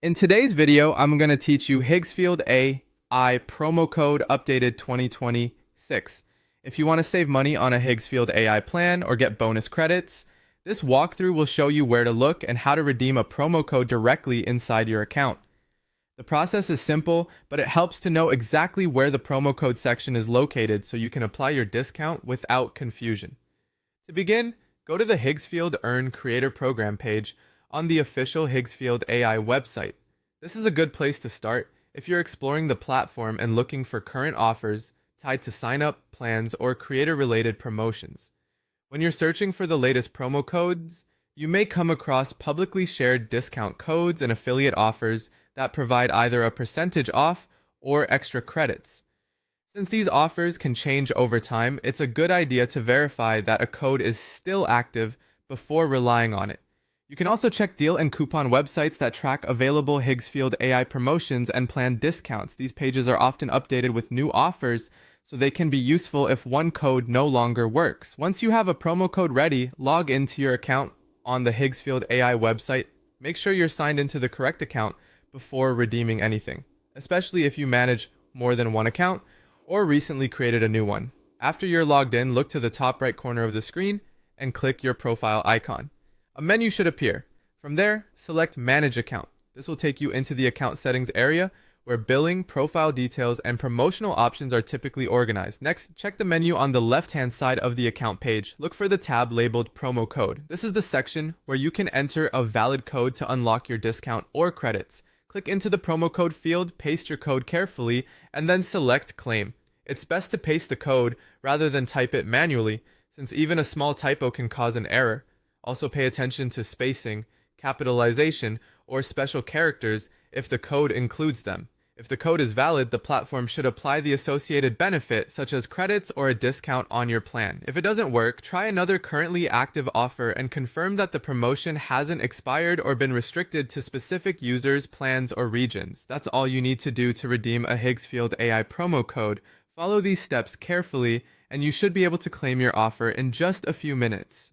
In today's video, I'm going to teach you Higgsfield AI promo code updated 2026. If you want to save money on a Higgsfield AI plan or get bonus credits, this walkthrough will show you where to look and how to redeem a promo code directly inside your account. The process is simple, but it helps to know exactly where the promo code section is located so you can apply your discount without confusion. To begin, go to the Higgsfield Earn Creator Program page on the official Higgsfield AI website. This is a good place to start if you're exploring the platform and looking for current offers tied to sign-up plans or creator-related promotions. When you're searching for the latest promo codes, you may come across publicly shared discount codes and affiliate offers that provide either a percentage off or extra credits. Since these offers can change over time, it's a good idea to verify that a code is still active before relying on it. You can also check deal and coupon websites that track available Higgsfield AI promotions and plan discounts. These pages are often updated with new offers, so they can be useful if one code no longer works. Once you have a promo code ready, log into your account on the Higgsfield AI website. Make sure you're signed into the correct account before redeeming anything, especially if you manage more than one account or recently created a new one. After you're logged in, look to the top right corner of the screen and click your profile icon. A menu should appear. From there, select Manage Account. This will take you into the account settings area where billing, profile details, and promotional options are typically organized. Next, check the menu on the left-hand side of the account page. Look for the tab labeled Promo Code. This is the section where you can enter a valid code to unlock your discount or credits. Click into the promo code field, paste your code carefully, and then select Claim. It's best to paste the code rather than type it manually, since even a small typo can cause an error. Also pay attention to spacing, capitalization, or special characters if the code includes them. If the code is valid, the platform should apply the associated benefit, such as credits or a discount on your plan. If it doesn't work, try another currently active offer and confirm that the promotion hasn't expired or been restricted to specific users, plans, or regions. That's all you need to do to redeem a Higgsfield AI promo code. Follow these steps carefully, and you should be able to claim your offer in just a few minutes.